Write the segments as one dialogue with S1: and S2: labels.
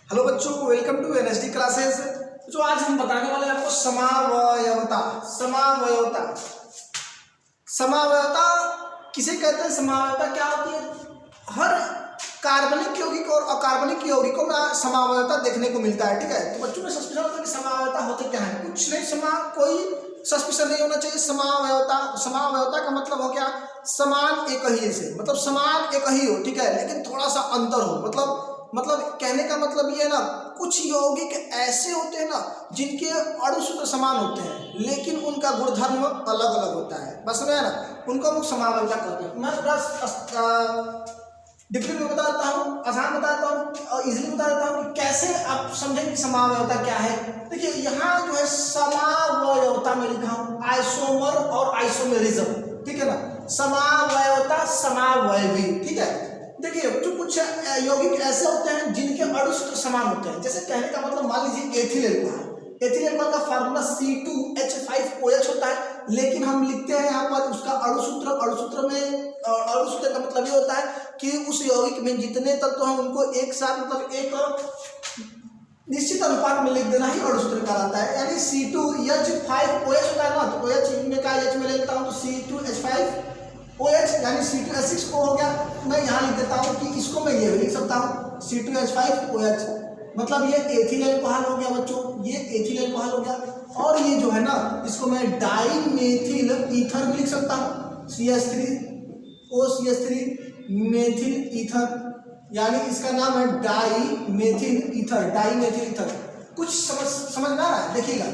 S1: Hello बच्चों, welcome to NSD classes. जो आज हम बताने वाले हैं आपको समावयवता। समावयवता समावयवता किसे कहते हैं? समावयवता क्या होती है? हर कार्बनिक यौगिक और अकार्बनिक यौगिकों में समावयवता देखने को मिलता है। ठीक है, तो बच्चों में सस्पेंशन होता है कि समावयवता होते क्या है? कुछ नहीं, कोई सस्पेंशन नहीं होना चाहिए। समावयवता का मतलब हो गया समान एक ही से, मतलब समान एक ही हो, ठीक है, लेकिन थोड़ा सा अंतर हो। मतलब कहने का मतलब ये है ना, कुछ यौगिक ऐसे होते हैं ना जिनके अणु सूत्र समान होते हैं लेकिन उनका गुणधर्म अलग अलग होता है। बस में है ना, उनको हम समावयवता कहते हैं। मैं थोड़ा डिफरेंट में बता देता हूँ, आसान बताता हूँ और इजीली बता देता हूँ कि कैसे आप समझें कि समावयवता क्या है। देखिए यहाँ जो है समावयवता में लिखा हूँ आइसोमर और आइसोमेरिज्म, ठीक है ना। समावयवता समावयवी, ठीक है। देखिए जो कुछ यौगिक ऐसे होते हैं जिनके अणु सूत्र समान होते हैं। जैसे कहने का मतलब मान लीजिए एथिल अल्कोहल। एथिल अल्कोहल का फार्मूला C2H5OH होता है, लेकिन हम लिखते हैं यहाँ पर उसका अणु सूत्र का मतलब ये होता है कि उस यौगिक में जितने तत्व हैं उनको एक साथ, मतलब एक निश्चित अनुपात में लिख देना ही अणु सूत्र कहलाता है। यानी C2H5OH होता है ना, तो OH में का H में ले लेता हूँ तो C2H5OH यानी C2H6O हो गया। मैं यहाँ लिख देता हूँ कि इसको मैं ये लिख सकता हूँ C2H5OH, मतलब ये एथिल अल्कोहल हो गया बच्चों, ये एथिल अल्कोहल हो गया। और ये जो है ना, इसको मैं डाइमेथिल ईथर भी लिख सकता हूँ, CH3OCH3 मेथिल ईथर, यानी इसका नाम है डाइमेथिल ईथर। कुछ समझ में आ रहा है? देखिएगा,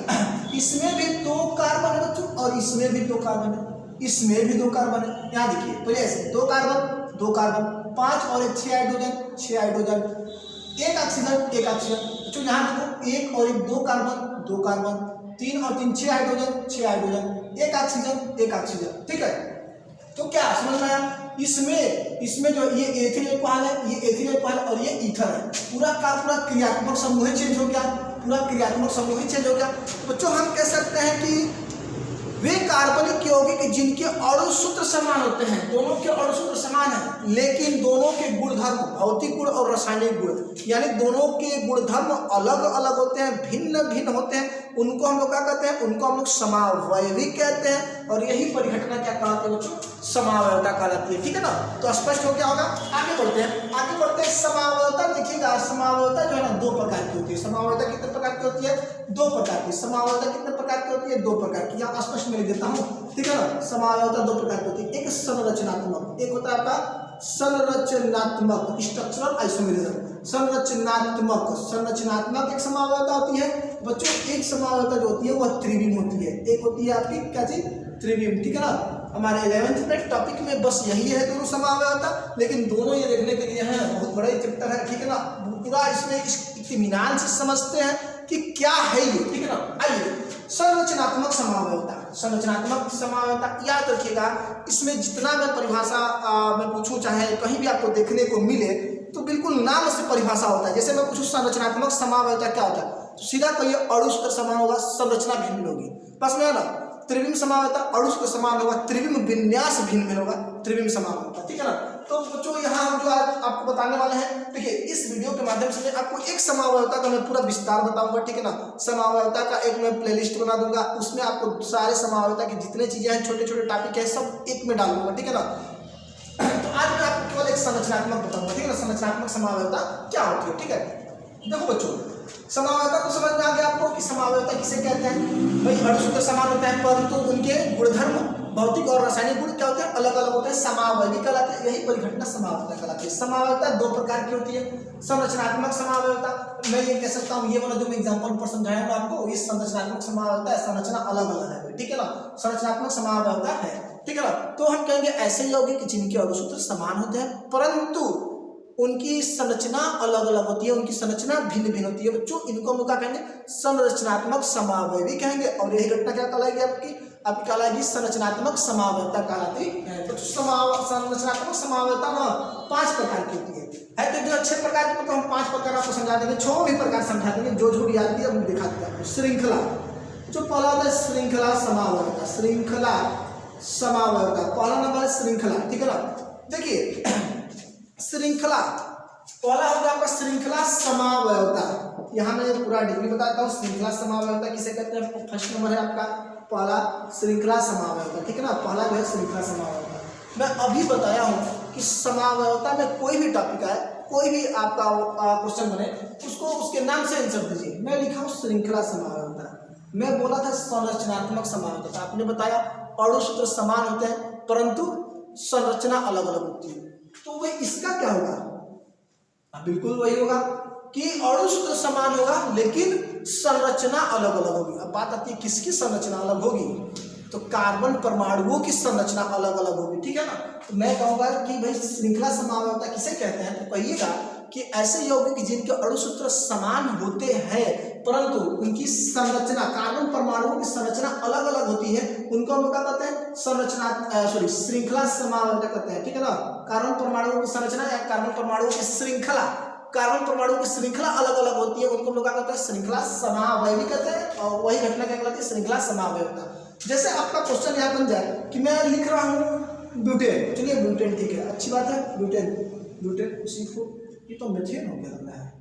S1: इसमें भी 2 कार्बन है बच्चों और इसमें भी 2 कार्बन है, इसमें भी 2 कार्बन है। यहाँ देखिए तो ऐसे 2 कार्बन 5 और 6 हाइड्रोजन, 1 ऑक्सीजन। तो यहाँ देखो 1 और 1 2 कार्बन, 3 और 3 6 हाइड्रोजन, 1 ऑक्सीजन, ठीक है। तो क्या समझ में आया? इसमें जो ये एथिल अल्कोहल है, ये एथिल अल्कोहल और ये ईथर है, पूरा का पूरा क्रियात्मक समूह ही चेंज हो गया। तो बच्चों हम कह सकते हैं कि वे कार्बनिक यौगिक जिनके अणु सूत्र समान होते हैं, दोनों के अणु सूत्र समान है, लेकिन दोनों के गुणधर्म, भौतिक गुण और रासायनिक गुण, यानी दोनों के गुणधर्म अलग अलग होते हैं, भिन्न होते हैं, उनको हम लोग क्या कहते हैं? उनको हम लोग समावयवी कहते हैं। और यही परिघटना क्या कहलाती है बच्चों? समावयवता कहलाती है, ठीक है ना। तो स्पष्ट हो गया होगा। आगे बढ़ते हैं। समावयवता देखिएगा, समावयवता जो है ना 2 प्रकार की होती है। समावयवता कितने प्रकार की होती है? 2 प्रकार की। समावयवता कितने प्रकार की होती है? 2 प्रकार की। यहाँ स्पष्ट में लिख देता हूँ, ठीक है ना। समावयवता 2 प्रकार की होती है। एक संरचनात्मक, एक होता है आपका संरचनात्मक स्ट्रक्चरल आइसोमेरिज्म। संरचनात्मक एक समावयवता होती है बच्चों। एक समावयवता जो होती है वह त्रिविम होती है। एक होती है आपकी क्या चीज? त्रिविम, ठीक है ना। हमारे 11th में टॉपिक में बस यही है दोनों समावयवता, लेकिन दोनों ये देखने के लिए है बहुत बड़ा चैप्टर है, ठीक है ना। पूरा इसमें इत्मीनान से समझते हैं कि क्या है ये, ठीक है ना। आइए, संरचनात्मक समावयवता याद रखिएगा। इसमें जितना मैं परिभाषा मैं पूछूं, चाहे कहीं भी आपको देखने को मिले, तो बिल्कुल नाम से परिभाषा होता है। जैसे मैं पूछूं संरचनात्मक समावयवता क्या होता है, तो सीधा कहिए अणु सूत्र समान होगा, संरचना भिन्न होगी। बस में है ना। त्रिविम समावयवता अणु सूत्र समान होगा, त्रिविम विन्यास भिन्न होगा, त्रिविम समावयवता, ठीक है ना। तो बच्चों यहाँ हम जो आज आपको बताने वाले हैं, देखिए इस वीडियो के माध्यम से आपको एक समावयवता का मैं पूरा विस्तार बताऊंगा, ठीक है ना। समावयवता का एक मैं प्लेलिस्ट बना दूंगा, उसमें आपको सारे समावयवता की जितने चीजें हैं, छोटे छोटे टॉपिक है, सब एक में डाल दूंगा, ठीक है ना। तो आज मैं आपको केवल एक संरचनात्मक बताऊंगा, ठीक है ना। संरचनात्मक समावयवता क्या होती है, ठीक है। देखो बच्चों, समावयवता तो समझ में आ गया आपको कि समावयवता किसे कहते हैं। भाई अणु सूत्र समान होते हैं परंतु उनके गुणधर्म, भौतिक और रासायनिक गुण क्या होते हैं? अलग अलग होते हैं, समावयवी कहलाते हैं। यही परिघटना समावयवता कहलाती है। समावयवता 2 प्रकार की होती है। संरचनात्मक समावयवता, मैं ये कह सकता हूँ, ये वाला जो मैं एग्जांपल पर समझाया हूँ आपको, ये संरचनात्मक समावयवता है। संरचना अलग अलग है, ठीक है ना। संरचनात्मक समावयवता है, ठीक है ना। तो हम कहेंगे ऐसे यौगिक जिनके अणु सूत्र समान होते हैं परंतु उनकी संरचना अलग अलग होती है, उनकी संरचना भिन्न होती है बच्चों। इनको हम क्या कहेंगे? संरचनात्मक समावयवी कहेंगे। और यही घटना क्या कहलाएगी? आपकी कहलाएगी संरचनात्मक समावयवता कहलाती है। तो संरचनात्मक समावयवता ना 5 प्रकार की होती है। तो जो अच्छे प्रकार की, तो हम 5 प्रकार आपको समझा देंगे, 6 भी प्रकार समझा देंगे, जो भी याद दिया हम दिखा देंगे आपको। श्रृंखला, जो पहला होता है श्रृंखला समावयवता, पहला नंबर है श्रृंखला, ठीक है ना। देखिए श्रृंखला, पहला होगा आपका श्रृंखला समावयवता, यहाँ मैं पूरा डिग्री बताता हूँ। श्रृंखला समावयवता किसे कहते हैं? फर्स्ट नंबर है आपका पहला श्रृंखला समावयवता, ठीक है ना, पहला जो है श्रृंखला समावयवता। मैं अभी बताया हूँ कि समावयवता में कोई भी टॉपिक आए, कोई भी आपका क्वेश्चन बने, उसको उसके नाम से आंसर दीजिए। मैं लिखा हूँ श्रृंखला समावयवता। मैं बोला था संरचनात्मक समावयवता, आपने बताया अणु सूत्र समान होते हैं परंतु संरचना अलग अलग होती है, तो वही इसका क्या होगा? बिल्कुल वही होगा कि अणु सूत्र समान होगा लेकिन संरचना अलग अलग होगी। अब बात आती है किसकी संरचना अलग होगी? तो कार्बन परमाणुओं की संरचना अलग अलग होगी, ठीक है ना। तो मैं कहूँगा कि भाई श्रृंखला समावयवता किसे कहते हैं? तो कहिएगा कि ऐसे यौगिक जिनके अणु सूत्र समान होते हैं परंतु उनकी संरचना, कार्बन परमाणुओं की संरचना अलग अलग होती है, उनको हम क्या कहते हैं? श्रृंखला समावयवता कहते हैं, ठीक है ना। कार्बन परमाणुओं की संरचना या कार्बन परमाणुओं की श्रृंखला, कार्बन परमाणुओं की श्रृंखला अलग अलग होती है, उनको लोग क्या कहते हैं? श्रृंखला समावयवी कहते हैं। और वही घटना क्या कहलाती है? श्रृंखला समावयवता। जैसे आपका क्वेश्चन यहाँ बन जाए कि मैं लिख रहा हूँ ब्यूटेन, चलिए ब्यूटेन ठीक है, अच्छी बात है। ब्यूटेन C4, ये तो मेथेन हो गया लग रहा है,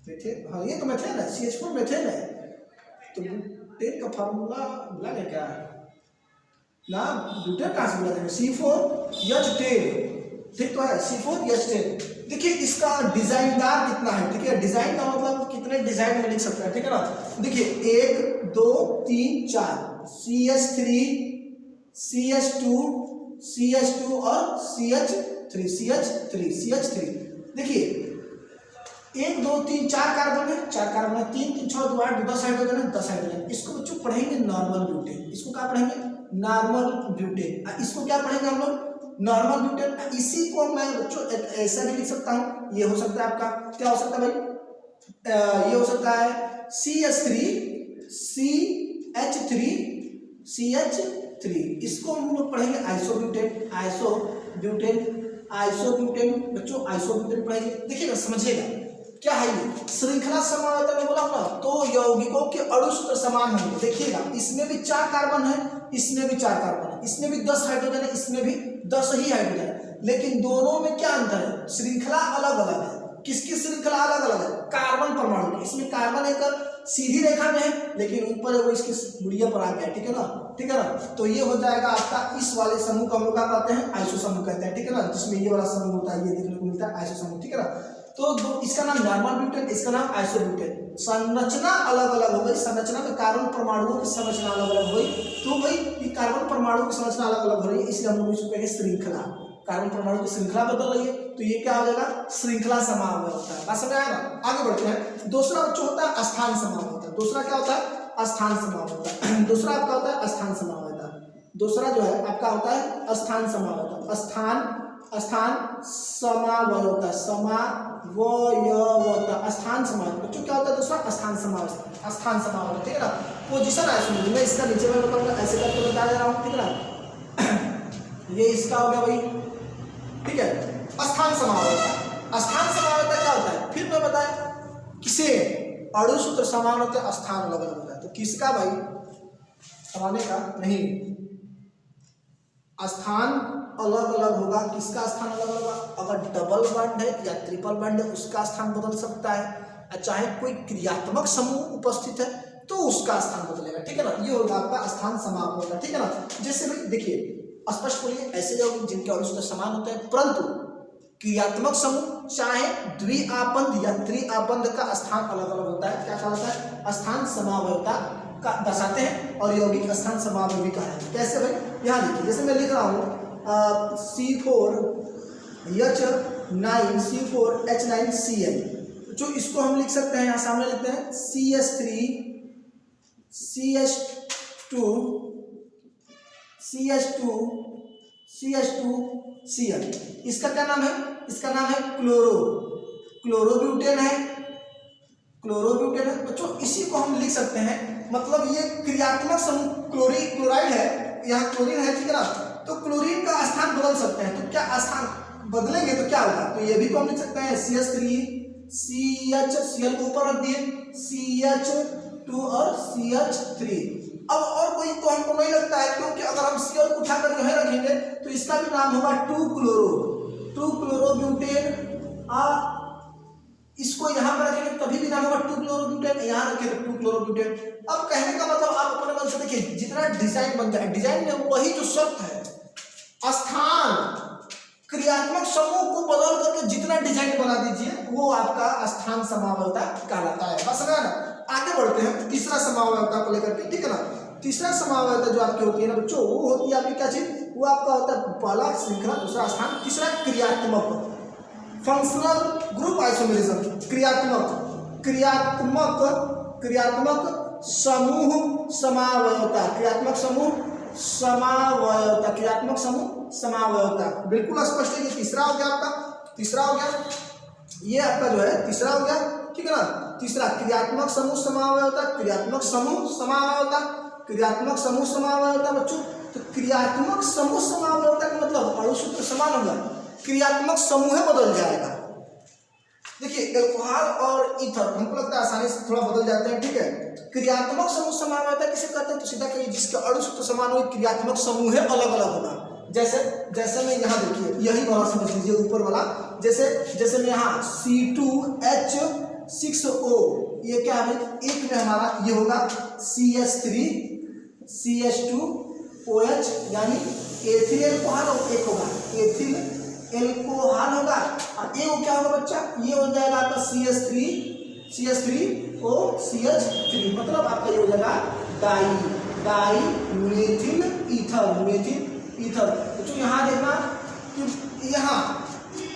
S1: मेथेन, हाँ ये तो मेथेन है, CH4 मेथेन है। तो ब्यूटेन का फार्मूला भूला गया क्या ना? ब्यूटेन कहाँ से भूला जाएगा? C4H10, ठीक तो है, C4H10। देखिए इसका डिजाइनदार कितना है, ठीक है, डिजाइन का मतलब कितने डिजाइन में लिख सकते हैं, ठीक है ना। देखिए 1 2 3 4 CH3 CH2 CH2 और CH3। देखिए 1 2 3 4 कार्बन है, 4 कार्बन है, 3 3 6 2 8 10 हाइड्रोजन है, 10 हाइड्रोजन। इसको बच्चों पढ़ेंगे नॉर्मल ब्यूटेन, इसको क्या पढ़ेंगे? Normal butane. इसको क्या पढ़ेंगे हम लोग? Normal butane. इसी को मैं बच्चों ऐसा भी लिख सकता हूँ, ये हो सकता है आपका क्या हो सकता है भाई? ये हो सकता है CH3 CH3। इसको हम लोग पढ़ेंगे आइसोब्यूटेन। बच्चों आइसोब्यूटेन पढ़ेंगे। देखिएगा समझिएगा क्या है ये श्रृंखला समावयवता में बोला हूँ ना, तो यौगिकों के अणु सूत्र समान होंगे। देखिएगा इसमें भी 4 कार्बन है, इसमें भी 4 कार्बन है, इसमें भी 10 हाइड्रोजन है, इसमें भी 10 ही हाइड्रोजन है, लेकिन दोनों में क्या अंतर है? श्रृंखला अलग अलग है। किसकी श्रृंखला अलग अलग है? कार्बन परमाणु की। इसमें कार्बन एक सीधी रेखा में है लेकिन ऊपर वो इसकी बुढ़िया पर आ गया, ठीक है ना, ठीक है ना। तो ये हो जाएगा आपका इस वाले समूह को हम लोग क्या कहते हैं? आइसो समूह कहते हैं, ठीक है ना, जिसमें ये वाला समूह होता है, ये देखने को मिलता है आइसो समूह, ठीक है ना। तो इसका नाम नॉर्मल ब्यूटेन, इसका नाम आइसोब्यूटेन। संरचना अलग अलग हो गई, संरचना में कार्बन परमाणुओं की संरचना अलग अलग हुई, तो भाई ये कार्बन परमाणु की संरचना अलग अलग हो रही है, इसलिए हम लोग इसको कहेंगे श्रृंखला। कार्बन परमाणु की श्रृंखला बदल रही है तो ये क्या हो जाएगा? श्रृंखला समावयवता है। बात समझ आया ना? आगे बढ़ते हैं। दूसरा बच्चों होता है स्थान समावयवता। दूसरा क्या होता है? स्थान समावयवता। दूसरा आपका होता है स्थान समावयवता। दूसरा जो है आपका होता है स्थान समावयवता। स्थान समावयवता, स्थान समावयवता। बच्चों क्या होता है? दूसरा स्थान समावयवता, ठीक है ना। पोजीशन है, सुनिए मैं इसका नीचे में बताऊंगा, ऐसे करके बता दे रहा हूँ, ठीक है ना। ये इसका हो गया भाई, ठीक है। स्थान समावयवता, स्थान समावयवता क्या होता है? फिर मैं बताया किसे? अणु सूत्र समान होते हैं, स्थान अलग अलग होता है। तो किसका भाई? समाने का नहीं, स्थान अलग अलग होगा। किसका स्थान अलग अलग होगा? अगर डबल बॉन्ड है या ट्रिपल बॉन्ड है उसका स्थान बदल सकता है, चाहे कोई क्रियात्मक समूह उपस्थित है तो उसका स्थान बदलेगा, ठीक है ना। ये होगा आपका स्थान समावयवता, ठीक है ना। जैसे भाई देखिए स्पष्ट बोलिए, ऐसे यौगिक जिनके अणु सूत्र समान होते हैं परंतु क्रियात्मक समूह चाहे द्विआबंध या त्रिआबंध का स्थान अलग अलग होता है, क्या होता है? स्थान समावयवता का दर्शाते हैं और यौगिक स्थान समावयवी का है। कैसे भाई? यहाँ देखिए, जैसे मैं लिख रहा हूँ C4H9CH9Cl, जो इसको हम लिख सकते हैं, यहाँ सामने लिखते हैं CH3CH2Cl। इसका क्या नाम है? इसका नाम है क्लोरोब्यूटेन है, क्लोरोब्यूटेन है बच्चों। इसी को हम लिख सकते हैं, मतलब ये क्रियात्मक समूह क्लोराइड है, यहाँ क्लोरीन है, ठीक है ना। तो क्लोरीन का स्थान बदल सकते हैं, तो क्या स्थान बदलेंगे तो क्या होगा? तो ये भी को हम लिख सकते हैं CH3CH, को ऊपर रख दिए, CH2 और CH3। अब और कोई तो हमको नहीं लगता है, क्योंकि अगर हम Cl को उठाकर यहीं रखेंगे तो इसका भी नाम होगा 2 क्लोरोब्यूटेन। इसको यहाँ नाम होगा 2 क्लोरोब्यूटेन, यहाँ रखे तो 2 क्लोरोब्यूटेन। अब कहने का मतलब आप अपने मन से देखिए, जितना डिजाइन बनता है, डिजाइन में वही जो शर्त है, स्थान क्रियात्मक समूह को बदल करके जितना डिजाइन बना दीजिए वो आपका स्थान समावयवता कहलाता है। बस ना, आगे बढ़ते हैं तीसरा समावयवता को लेकर के, ठीक है ना। तीसरा समावयवता जो आपकी होती है ना बच्चों, वो होती है आपकी क्या चीज, वो आपका होता है पहला श्रृंखला, दूसरा स्थान, तीसरा क्रियात्मक, फंक्शनल ग्रुप आइसोमेरिज्म, क्रियात्मक समूह समावयवता, क्रियात्मक समूह समावयवता। बिल्कुल स्पष्ट है। ये तीसरा हो गया आपका, तीसरा हो गया, ये आपका जो है तीसरा हो गया, ठीक है ना। तीसरा क्रियात्मक समूह समावयवता, क्रियात्मक समूह समावयवता बच्चों। तो क्रियात्मक समूह समावयवता का मतलब अणु सूत्र समान होगा, क्रियात्मक समूह बदल जाएगा। देखिए एल्कोहल और ईथर हमको लगता है आसानी से थोड़ा बदल जाते हैं, ठीक है। क्रियात्मक समूह समावयवता किसे कहते हैं, तो सीधा कहिए जिसके अणु सूत्र समान हो, क्रियात्मक समूह अलग अलग होगा। जैसे मैं यहाँ देखिए, यही वाला समझ लीजिए ऊपर वाला, जैसे मैं यहाँ C2H6O, ये क्या है, एक में हमारा ये होगा CH3CH2OH, यानी एथिल एल्कोहल एक होगा, एथिल एल्कोहल होगा। और ये वो क्या होगा बच्चा, ये हो जाएगा आपका CH3OCH3, मतलब आपका ये हो जाएगा डाई मेथिल ईथर। तो यहाँ देखना कि यहाँ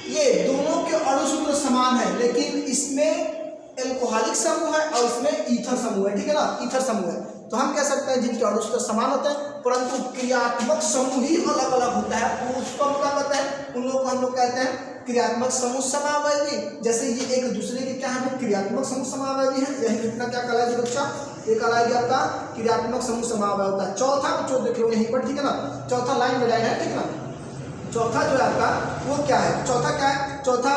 S1: ये दोनों के अणु सूत्र समान है, लेकिन इसमें एल्कोहलिक समूह है और इसमें ईथर समूह है, ठीक है ना, ईथर समूह है। तो हम कह सकते हैं जिनके अणु सूत्र समान होते हैं परंतु क्रियात्मक समूह ही अलग अलग होता है, वो उसको हम क्या कहते हैं, उन लोग को हम लोग कहते हैं क्रियात्मक समूह समावयवी। जैसे ये एक दूसरे के क्या है, क्रियात्मक समूह समावयवी है। यही घटना क्या कहलाएगी बच्चा, ये कहलाएगी आपका क्रियात्मक समूह समावयवता। चौथा बच्चों देख लो यहीं पर, ठीक है ना, चौथा लाइन में लाइन है, ठीक है ना। चौथा जो है आपका वो क्या है, चौथा क्या है, चौथा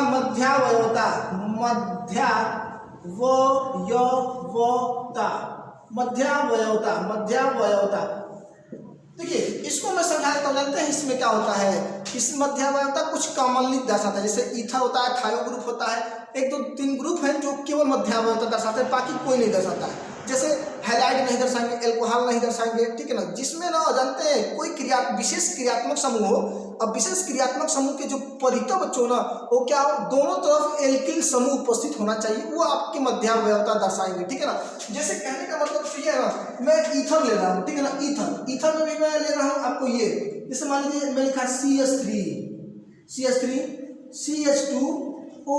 S1: मध्यावयवता, मध्यावयवता। देखिए इसको मैं समझा देता हूँ, जानते हैं इसमें क्या होता है, इस मध्यावयवता कुछ कॉमनली दर्शाता है। जैसे ईथर होता है, थायो ग्रुप होता है, 1 2 3 ग्रुप है जो केवल मध्यावयवता दर्शाते हैं, बाकी कोई नहीं दर्शाता है। जैसे हैलाइड नहीं दर्शाएंगे, एल्कोहल नहीं दर्शाएंगे, ठीक है ना। जिसमें ना जानते हैं कोई विशेष क्रियात्मक समूह हो, अब विशेष क्रियात्मक समूह के जो परितः बच्चों ना, वो क्या हो, दोनों तरफ एल्किल समूह उपस्थित होना चाहिए, वो आपकी मध्यावयवता दर्शाएंगे, ठीक है ना। जैसे कहने का मतलब तो ये है ना, मैं ईथर ले रहा हूँ, ठीक है ना, ईथर में भी मैं ले रहा हूँ आपको ये, जैसे मान लीजिए मैं लिखा CH3 CH2O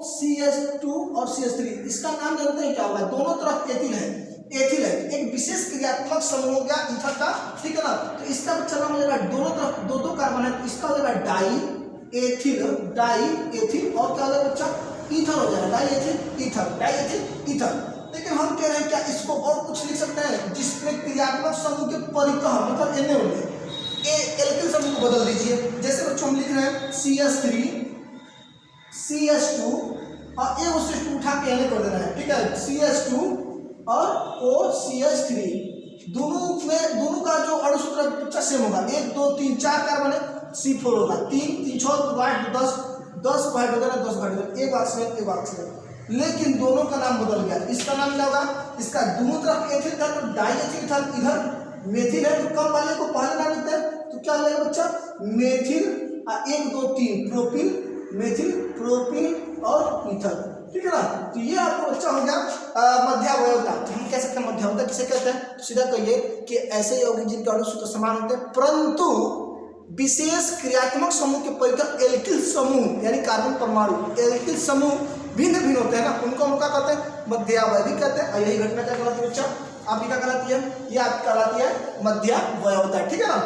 S1: CH2 और CH3, इसका नाम जानते हैं क्या होगा, दोनों तरफ एथिल है, एक विशेष क्रियात्मक समूह हो गया ईथर का, ठीक है ना। तो इसका चलना हो जाएगा, दोनों तरफ दो कार्बन है, तो इसका हो जाएगा डाई एथिल और क्या हो जाएगा बच्चा, ईथर हो जाएगा, डाई एथिल ईथर। लेकिन हम कह रहे हैं क्या इसको और कुछ लिख सकते हैं जिसमें क्रियात्मक समूह के परितः मतलब एने होंगे एल्किल समूह को बदल दीजिए। जैसे बच्चों हम लिख रहे हैं CH3 CH2 और ये उससे उठा के एने कर देना है, ठीक है, CH2 और OCH3, दोनों का जो अणु सूत्र बच्चा सेम होगा, 1 2 3 4 कार्बन है, C4 होगा, 3 3 6 10 भाग हो जाएगा, 10 भाग हो जाएगा, एक ऑक्सीजन। लेकिन दोनों का नाम बदल गया, इसका नाम क्या होगा, इसका दोनों तरफ एथिल था तो डाई एथिल था, इधर मेथिल है तो कम वाले को पहले नाम लिखते हैं, तो क्या हो जाएगा बच्चा, मेथिल 1 2 3 प्रोपिल, मेथिल प्रोपिल और ईथर, ठीक है ना। तो ये आपको बच्चा हो गया मध्यावयवता। तो हम कह सकते हैं मध्यावयता किसे कहते हैं, तो सीधा कहिए कि ऐसे यौगिक जिनके अणु सूत्र समान होते हैं परंतु विशेष क्रियात्मक समूह के परितः एल्किल समूह यानी कार्बन परमाणु एल्किल समूह भिन्न होते हैं ना, उनको हम क्या कहते हैं, मध्यावयवी कहते हैं। और यही घटना क्या कहलाती है बच्चा, आपकी क्या कहलाती है, ये आपकी कहलाती है मध्यावयवता, ठीक है ना।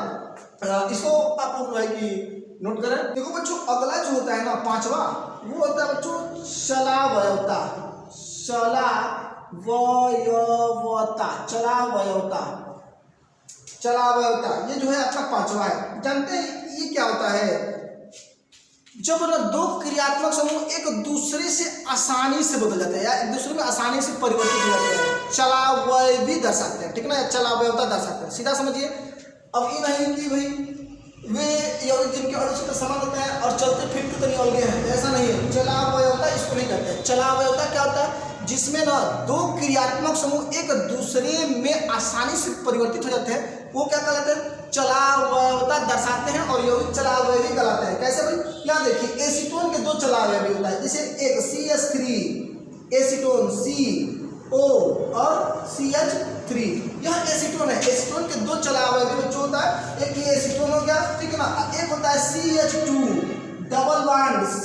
S1: इसको आप लोग है कि नोट करें। देखो बच्चों अगला जो होता है ना पांचवा, वो होता है बच्चों चलावयवता। ये जो है आपका पांचवा है। जानते हैं ये क्या होता है, जब ना दो क्रियात्मक समूह एक दूसरे से आसानी से बदल जाते हैं या एक दूसरे में आसानी से परिवर्तित हो जाते हैं, चलावयवी दर्शाते हैं, ठीक ना, चलावयवता दर्शाते हैं। सीधा समझिए, अब ये नहीं कि भाई वे यौगिक जिनके अणु सूत्र समान होते हैं और चलते फिरते तो नहीं अलग हैं, ऐसा नहीं है। चलावयवता इसको नहीं कहते हैं। चलावयवता क्या होता है, जिसमें ना दो क्रियात्मक समूह एक दूसरे में आसानी से परिवर्तित हो जाते हैं, वो क्या कहलाते हैं? चलावयवता दर्शाते हैं और यौगिक चलावयवी कहलाते हैं। कैसे भाई? यहाँ देखिए एसीटोन के दो चलावयवी होता है, जैसे एक CH3 एसीटोन CO और CH3, यह एसीटोन है। एसीटोन के दो चलावयवी बच्चों होता है, एक ये एसीटोन हो गया, ठीक है ना, एक होता है CH2 डबल बॉन्ड C।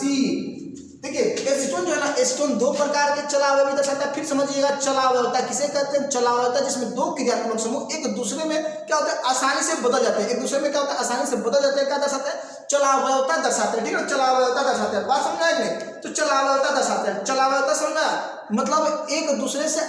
S1: देखिए एसीटोन जो है ना, एसीटोन दो प्रकार के चलावयवी दर्शाता है। फिर समझिएगा चलावयवता किसे कहते हैं? चलावयवता जिसमें दो क्रियात्मक समूह एक दूसरे में क्या होता है? आसानी से बदल जाते हैं। एक दूसरे में क्या होता है? आसानी से बदल जाते हैं। क्या दर्शाते हैं? चलावयवता दर्शाते हैं, ठीक है, चलावयवता दर्शाते हैं। बात समझ आएगी? तो चलावयवता दर्शाते हैं। चलावयवता समझना मतलब एक दूसरे से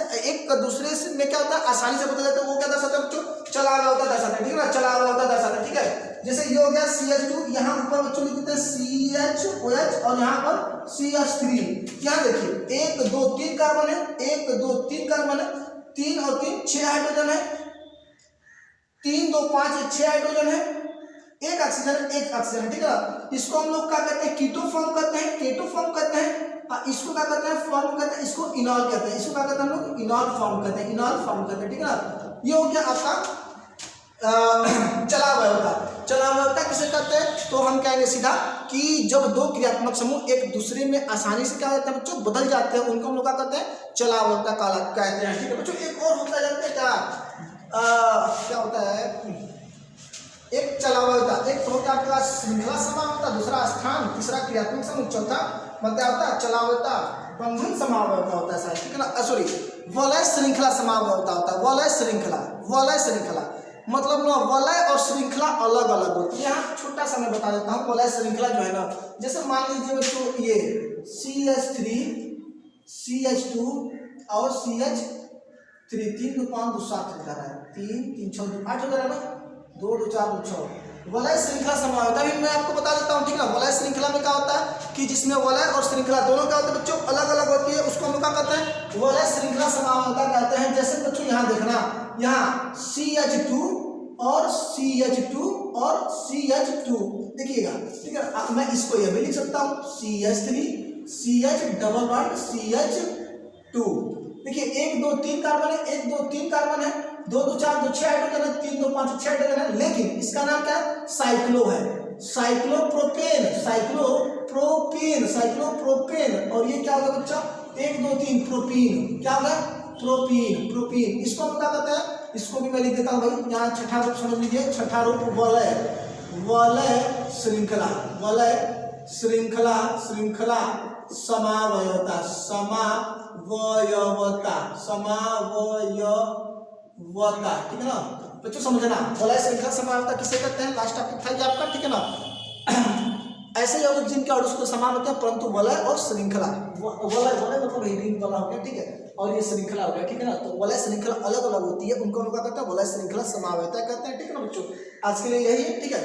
S1: में क्या होता है? आसानी से बदल जाते हैं, वो क्या दर्शाते हैं बच्चों? चलावयवता दर्शाते हैं, ठीक है ना, चलावयवता दर्शाते हैं, ठीक है। जैसे ये हो गया CH2, यहाँ ऊपर बच्चों लिख देते हैं CHOH और यहाँ पर CH3। यहाँ देखिए 1 2 3 कार्बन है, 1 2 3 कार्बन है, 3 और 3 6 हाइड्रोजन है, 3 2 5 6 हाइड्रोजन है, एक ऑक्सीजन एक ऑक्सीजन, ठीक है। इसको हम लोग क्या कहते हैं? कीटो फॉर्म कहते हैं, केटो फॉर्म कहते हैं। इसको क्या कहते हैं? फॉर्म कहते हैं, इसको इनॉल कहते हैं। इसको क्या कहते हैं हम लोग? इनॉल फॉर्म कहते हैं, इनॉल फॉर्म कहते हैं, ठीक है ना। ये हो गया आपका चलावयवता। चलावयवता किसे कहते हैं? तो हम कहेंगे सीधा कि जब दो क्रियात्मक समूह एक दूसरे में आसानी से क्या होता है बच्चों? बदल जाते हैं, उनको हम लोग क्या कहते हैं? चलावयवता कहते हैं, ठीक है बच्चों। एक और होता है, जानते हैं क्या होता है? एक चलावयवता, एक तो होता है आपका श्रृंखला समावयवता, दूसरा स्थान, तीसरा क्रियात्मक समूह, चौथा मतलब होता है चलावयवता बंधन समावयवता होता है, ठीक है ना, सॉरी वलय श्रृंखला समावयवता होता है। वलय श्रृंखला मतलब ना वलय और श्रृंखला अलग अलग होती है। यहाँ छोटा सा मैं बता देता हूँ। वलय श्रृंखला जो है ना, जैसे मान लीजिए बच्चों ये CH3 CH2 और CH3, 3 2 5 2 7 हो जा रहा है, 3 3 6 2 8 हो जा रहा है ना, 2 2 4 2 6। वलय श्रृंखला समावयवता भी मैं आपको बता देता हूँ, ठीक है। वलय श्रृंखला में क्या होता है कि जिसमें वलय और श्रृंखला दोनों क्या होते हैं बच्चों? अलग अलग होती है, उसको हम क्या कहते हैं? वलय श्रृंखला समावयवता कहते हैं। जैसे बच्चों यहाँ देखना, यहाँ CH2 और CH2 देखिएगा, ठीक है। मैं इसको यह भी लिख सकता हूँ CH3 CH double bond CH2। देखिए 1 2 3 कार्बन है, 1 2 3 कार्बन है, 2 2 4 2 6 हाइड्रोजन है, 3 2 5 6 हाइड्रोजन है, लेकिन इसका नाम क्या है? साइक्लो है, साइक्लोप्रोपेन। और ये क्या होगा बच्चा? 1 2 3 प्रोपीन। क्या होगा? प्रोपीन। इसको हम क्या कहते हैं? इसको भी मैं लिख देता हूँ भाई, यहाँ छठा रूप समझ लीजिए। छठा रूप वलय श्रृंखला समावयवता, ठीक है ना बच्चों, समझना। वलय श्रृंखला समावयवता किसे कहते हैं? लास्ट टॉपिक था ये आपका, ठीक है ना। ऐसे यौगिक जिनके अणु तो समान होते हैं, परंतु वलय और श्रृंखला, वलय मतलब रिंग वाला हो गया, ठीक है, और ये श्रृंखला हो गया, ठीक है ना। तो वलय श्रृंखला अलग अलग होती है, उनको हम क्या कहते हैं? वलय श्रृंखला समावयवता कहते हैं, ठीक है ना बच्चों। आज के लिए यही है, ठीक है।